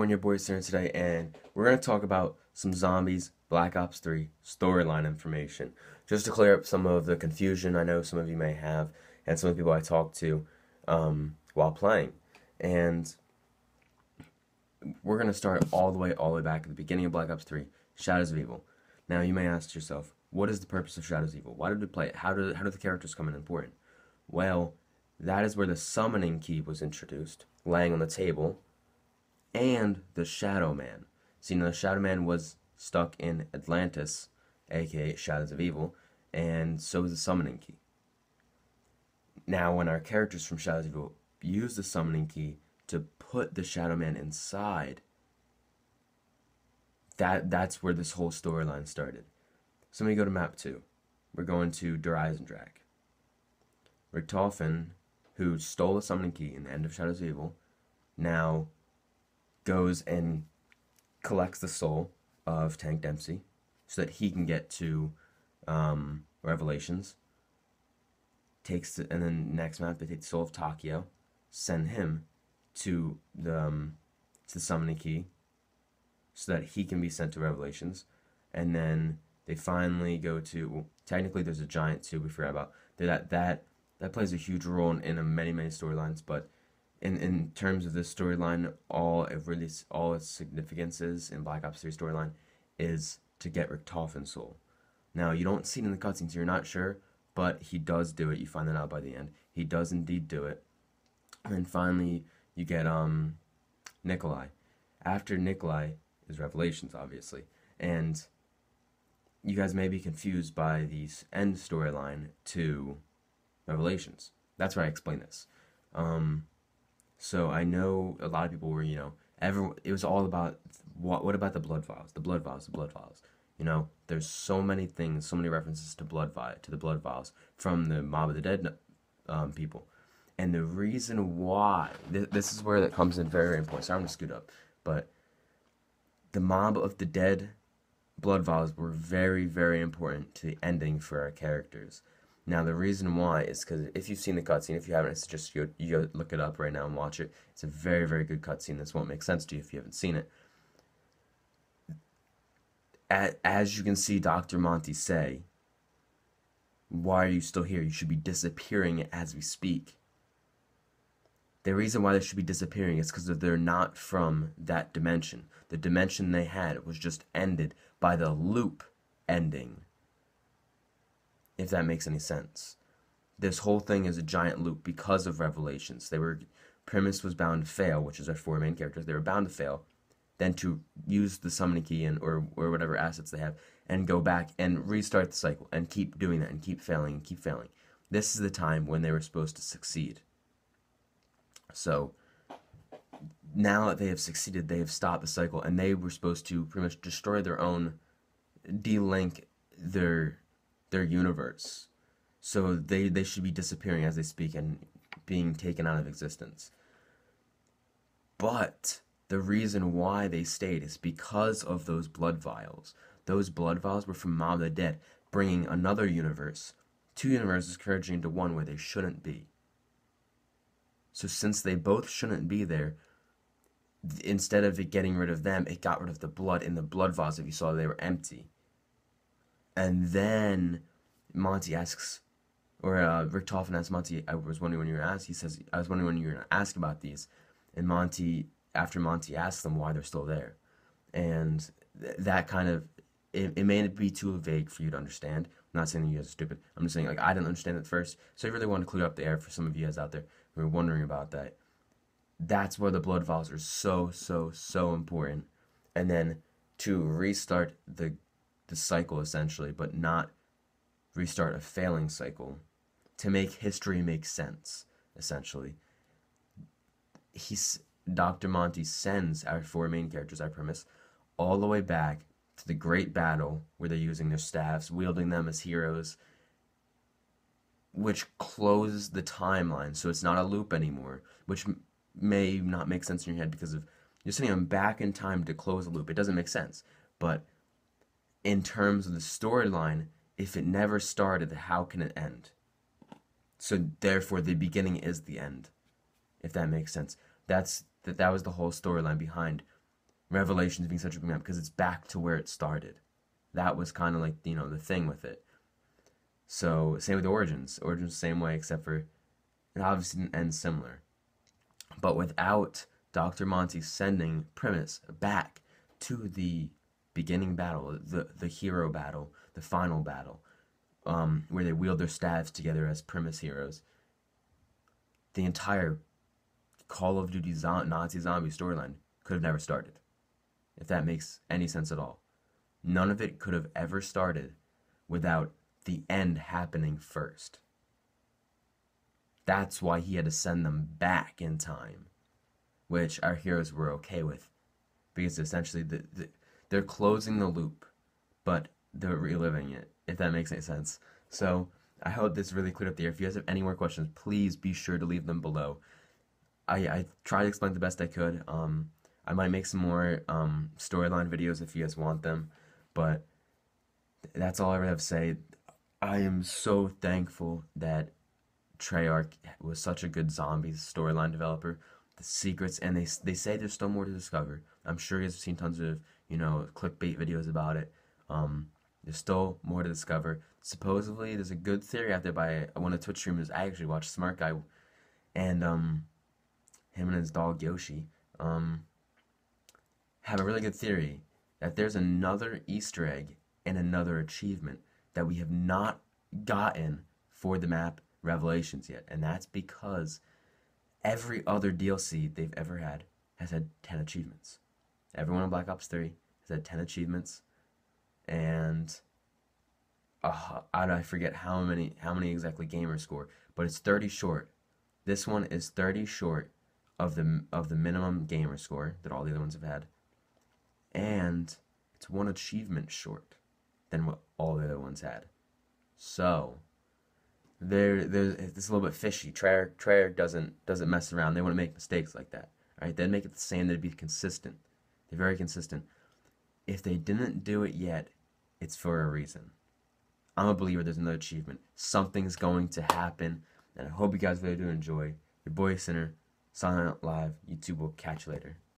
everyone, your boy Stern today, and we're going to talk about some Zombies Black Ops 3 storyline information. Just to clear up some of the confusion I know some of you may have, and some of the people I talked to while playing. And we're going to start all the way back at the beginning of Black Ops 3, Shadows of Evil. Now, you may ask yourself, what is the purpose of Shadows of Evil? Why did we play it? How do the characters come in important? Well, that is where the summoning key was introduced, laying on the table, and the Shadow Man. See, now the Shadow Man was stuck in Atlantis, aka Shadows of Evil, and so is the summoning key. Now, when our characters from Shadows of Evil use the summoning key to put the Shadow Man inside, that's where this whole storyline started. So let me go to map 2. We're going to Der Eisendrache. Richtofen, who stole the summoning key in the end of Shadows of Evil, now goes and collects the soul of Tank Dempsey so that he can get to Revelations. And then next map they take the soul of Takeo, send him to the summoning key so that he can be sent to Revelations, and then they finally go to, well, technically there's a giant too we forgot about that plays a huge role in many storylines, but in terms of this storyline, all its significance is in Black Ops 3 storyline is to get Richtofen's soul. Now, you don't see it in the cutscenes, so you're not sure, but he does do it. You find that out by the end. He does indeed do it. And then finally, you get Nikolai. After Nikolai is Revelations, obviously. And you guys may be confused by the end storyline to Revelations. That's where I explain this. So I know a lot of people were, it was all about, what about the blood vials? The blood vials, the blood vials. There's so many things, so many references to the blood vials from the Mob of the Dead people. And the reason why, this is where that comes in very important. So I'm going to scoot up. But the Mob of the Dead blood vials were very, very important to the ending for our characters. Now, the reason why is because if you've seen the cutscene, if you haven't, it's just you go look it up right now and watch it. It's a very, very good cutscene. This won't make sense to you if you haven't seen it. As you can see Dr. Monty say, why are you still here? You should be disappearing as we speak. The reason why they should be disappearing is because they're not from that dimension. The dimension they had was just ended by the loop ending. If that makes any sense. This whole thing is a giant loop because of Revelations. Primus was bound to fail, which is our 4 main characters. They were bound to fail, then to use the summoning key or whatever assets they have, and go back and restart the cycle, and keep doing that, and keep failing, and keep failing. This is the time when they were supposed to succeed. So, now that they have succeeded, they have stopped the cycle, and they were supposed to pretty much destroy their own, de-link their universe. So they should be disappearing as they speak and being taken out of existence. But the reason why they stayed is because of those blood vials. Those blood vials were from Mob of the Dead, bringing another universe, 2 universes converging into one where they shouldn't be. So since they both shouldn't be there, instead of it getting rid of them, it got rid of the blood in the blood vials. If you saw, they were empty. And then Monty asks, or Richtofen asks Monty, I was wondering when you were asked, he says, I was wondering when you were going to ask about these. And after Monty asks them why they're still there. And that kind of, it may be too vague for you to understand. I'm not saying that you guys are stupid. I'm just saying, I didn't understand it first. So I really want to clear up the air for some of you guys out there who are wondering about that. That's where the blood vials are so important. And then to restart the cycle, essentially, but not restart a failing cycle, to make history make sense, essentially. Dr. Monty sends our 4 main characters, I promise, all the way back to the great battle where they're using their staffs, wielding them as heroes, which closes the timeline, so it's not a loop anymore, which may not make sense in your head because of you're sending them back in time to close a loop. It doesn't make sense, but in terms of the storyline, if it never started, how can it end? So therefore, the beginning is the end, if that makes sense. That was the whole storyline behind Revelations being such a big map because it's back to where it started. That was kind of like, the thing with it. So same with Origins. Origins the same way, except for it obviously didn't end similar. But without Dr. Monty sending Primus back to the beginning battle, the hero battle, the final battle, where they wield their staves together as Primus heroes, the entire Call of Duty Nazi zombie storyline could have never started, if that makes any sense at all. None of it could have ever started without the end happening first. That's why he had to send them back in time, which our heroes were okay with, because essentially they're closing the loop, but they're reliving it, if that makes any sense. So I hope this really cleared up the air. If you guys have any more questions, please be sure to leave them below. I tried to explain the best I could. I might make some more storyline videos if you guys want them, but that's all I really have to say. I am so thankful that Treyarch was such a good zombies storyline developer. The secrets, and they say there's still more to discover. I'm sure you guys have seen tons of clickbait videos about it. There's still more to discover. Supposedly, there's a good theory out there by one of the Twitch streamers I actually watched, Smart Guy, and him and his dog Yoshi have a really good theory that there's another Easter egg and another achievement that we have not gotten for the map Revelations yet, and that's because every other DLC they've ever had has had 10 achievements. Everyone in Black Ops 3 has had 10 achievements, and I forget how many exactly gamer score, but it's 30 short. This one is 30 short of the minimum gamer score that all the other ones have had, and it's one achievement short than what all the other ones had. So it's a little bit fishy. Treyarch doesn't mess around. They wouldn't make mistakes like that. Right? They'd make it the same. They'd be consistent. They're very consistent. If they didn't do it yet, it's for a reason. I'm a believer there's another achievement. Something's going to happen, and I hope you guys really do enjoy. Your boy Sinner, signing out live. YouTube will catch you later.